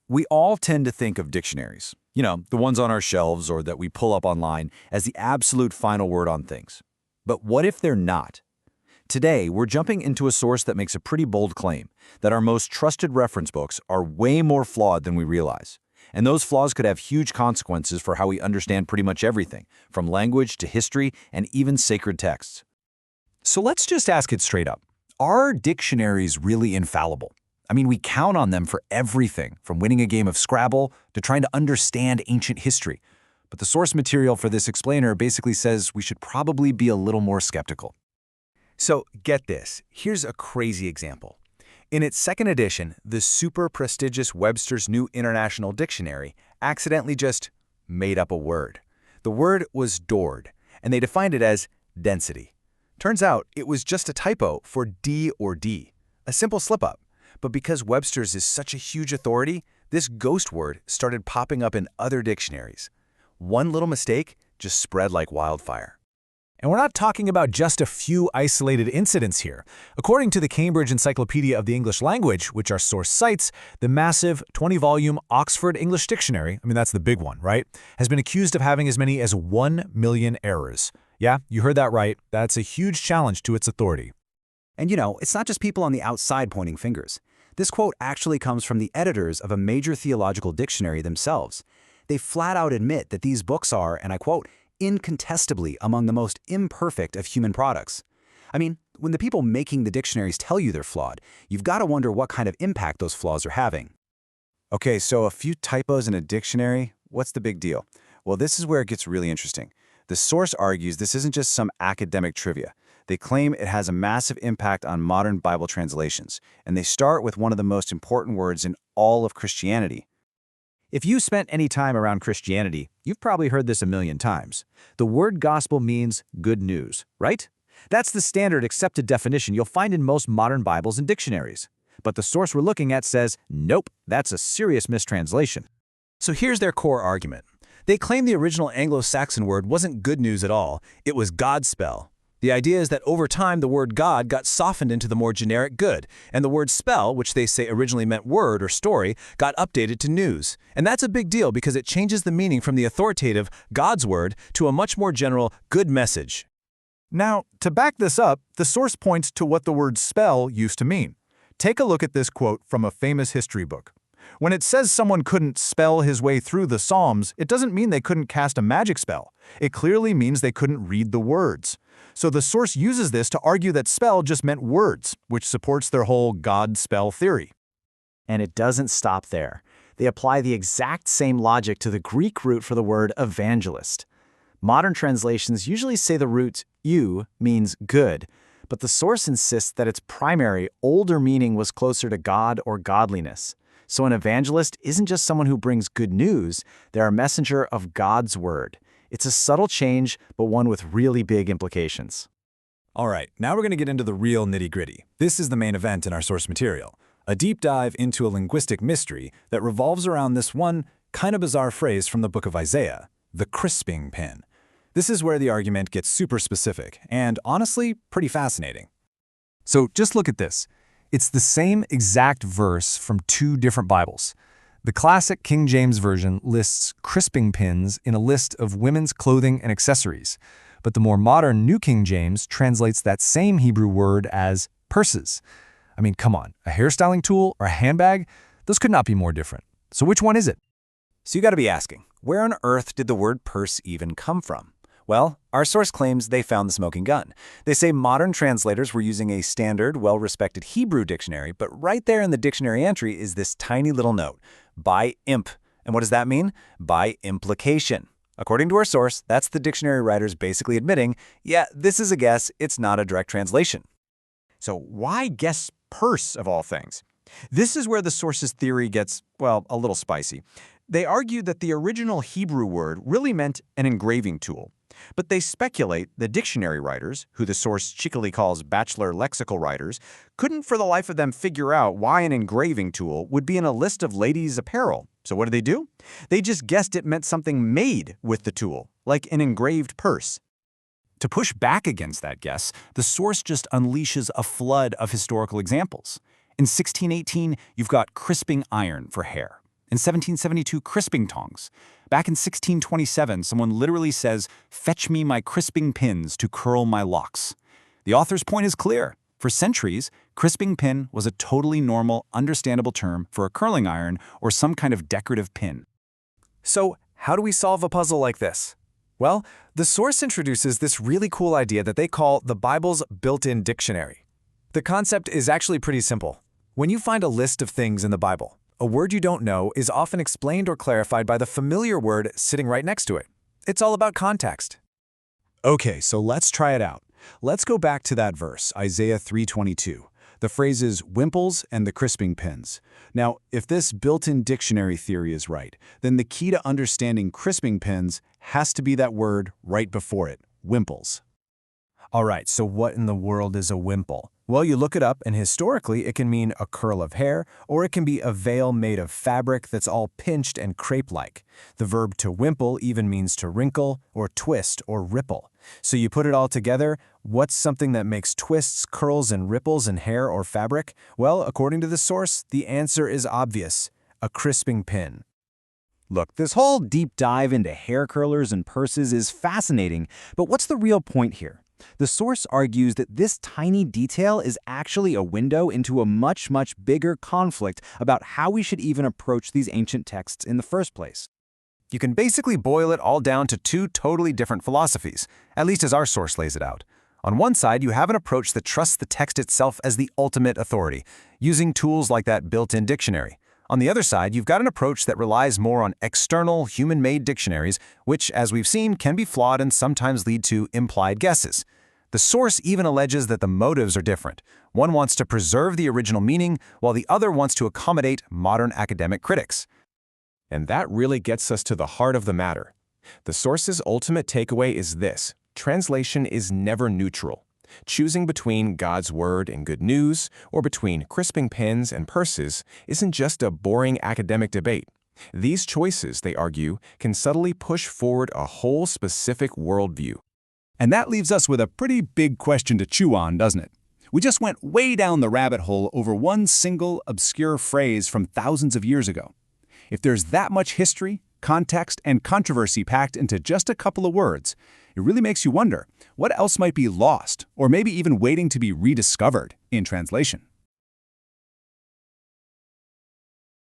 We all tend to think of dictionaries, the ones on our shelves or that we pull up online, as the absolute final word on things. But what if they're not? Today, we're jumping into a source that makes a pretty bold claim, that our most trusted reference books are way more flawed than we realize. And those flaws could have huge consequences for how we understand pretty much everything, from language to history and even sacred texts. So let's just ask it straight up. Are dictionaries really infallible? I mean, we count on them for everything, from winning a game of Scrabble to trying to understand ancient history. But the source material for this explainer basically says we should probably be a little more skeptical. So get this, here's a crazy example. In its second edition, the super prestigious Webster's New International Dictionary accidentally just made up a word. The word was dord, and they defined it as density. Turns out it was just a typo for D or D, a simple slip-up. But because Webster's is such a huge authority, this ghost word started popping up in other dictionaries. One little mistake just spread like wildfire. And we're not talking about just a few isolated incidents here. According to the Cambridge Encyclopedia of the English Language, which our source cites, the massive 20-volume Oxford English Dictionary, that's the big one, right, has been accused of having as many as 1 million errors. Yeah, you heard that right. That's a huge challenge to its authority. And it's not just people on the outside pointing fingers. This quote actually comes from the editors of a major theological dictionary themselves. They flat out admit that these books are, and I quote, incontestably among the most imperfect of human products. When the people making the dictionaries tell you they're flawed, you've got to wonder what kind of impact those flaws are having. Okay, so a few typos in a dictionary, what's the big deal? Well, this is where it gets really interesting. The source argues this isn't just some academic trivia. They claim it has a massive impact on modern Bible translations, and they start with one of the most important words in all of Christianity. If you spent any time around Christianity, you've probably heard this a million times. The word gospel means good news, right? That's the standard accepted definition you'll find in most modern Bibles and dictionaries. But the source we're looking at says, nope, that's a serious mistranslation. So here's their core argument. They claim the original Anglo-Saxon word wasn't good news at all, it was Godspell. The idea is that over time the word God got softened into the more generic good, and the word spell, which they say originally meant word or story, got updated to news. And that's a big deal because it changes the meaning from the authoritative God's word to a much more general good message. Now, to back this up, the source points to what the word spell used to mean. Take a look at this quote from a famous history book. When it says someone couldn't spell his way through the Psalms, it doesn't mean they couldn't cast a magic spell. It clearly means they couldn't read the words. So the source uses this to argue that spell just meant words, which supports their whole God-spell theory. And it doesn't stop there. They apply the exact same logic to the Greek root for the word evangelist. Modern translations usually say the root eu means good, but the source insists that its primary, older meaning was closer to God or godliness. So an evangelist isn't just someone who brings good news, they're a messenger of God's word. It's a subtle change, but one with really big implications. All right, now we're going to get into the real nitty-gritty. This is the main event in our source material, a deep dive into a linguistic mystery that revolves around this one kind of bizarre phrase from the book of Isaiah, the crisping pin. This is where the argument gets super specific and, honestly, pretty fascinating. So just look at this. It's the same exact verse from two different Bibles. The classic King James Version lists crisping pins in a list of women's clothing and accessories, but the more modern New King James translates that same Hebrew word as purses. Come on, a hairstyling tool or a handbag? Those could not be more different. So which one is it? So you got to be asking, where on earth did the word purse even come from? Well, our source claims they found the smoking gun. They say modern translators were using a standard, well-respected Hebrew dictionary, but right there in the dictionary entry is this tiny little note, by imp. And what does that mean? By implication. According to our source, that's the dictionary writers basically admitting, yeah, this is a guess, it's not a direct translation. So why guess purse of all things? This is where the source's theory gets, well, a little spicy. They argue that the original Hebrew word really meant an engraving tool. But they speculate the dictionary writers, who the source cheekily calls bachelor lexical writers, couldn't for the life of them figure out why an engraving tool would be in a list of ladies' apparel. So what do? They just guessed it meant something made with the tool, like an engraved purse. To push back against that guess, the source just unleashes a flood of historical examples. In 1618, you've got crisping iron for hair. In 1772, crisping tongs. Back in 1627, someone literally says, "Fetch me my crisping pins to curl my locks." The author's point is clear. For centuries, crisping pin was a totally normal, understandable term for a curling iron or some kind of decorative pin. So, how do we solve a puzzle like this? Well, the source introduces this really cool idea that they call the Bible's built-in dictionary. The concept is actually pretty simple. When you find a list of things in the Bible, a word you don't know is often explained or clarified by the familiar word sitting right next to it. It's all about context. Okay, so let's try it out. Let's go back to that verse, Isaiah 3:22. The phrases wimples and the crisping pins. Now, if this built-in dictionary theory is right, then the key to understanding crisping pins has to be that word right before it, wimples. All right, so what in the world is a wimple? Well, you look it up, and historically it can mean a curl of hair, or it can be a veil made of fabric that's all pinched and crepe-like. The verb to wimple even means to wrinkle, or twist, or ripple. So you put it all together, what's something that makes twists, curls, and ripples in hair or fabric? Well, according to the source, the answer is obvious: a crisping pin. Look, this whole deep dive into hair curlers and purses is fascinating, but what's the real point here? The source argues that this tiny detail is actually a window into a much bigger conflict about how we should even approach these ancient texts in the first place. You can basically boil it all down to two totally different philosophies, at least as our source lays it out. On one side, you have an approach that trusts the text itself as the ultimate authority, using tools like that built-in dictionary. On the other side, you've got an approach that relies more on external, human-made dictionaries, which, as we've seen, can be flawed and sometimes lead to implied guesses. The source even alleges that the motives are different. One wants to preserve the original meaning, while the other wants to accommodate modern academic critics. And that really gets us to the heart of the matter. The source's ultimate takeaway is this: translation is never neutral. Choosing between God's word and good news, or between crisping pins and purses, isn't just a boring academic debate. These choices, they argue, can subtly push forward a whole specific worldview. And that leaves us with a pretty big question to chew on, doesn't it? We just went way down the rabbit hole over one single obscure phrase from thousands of years ago. If there's that much history, context, and controversy packed into just a couple of words, it really makes you wonder what else might be lost, or maybe even waiting to be rediscovered in translation.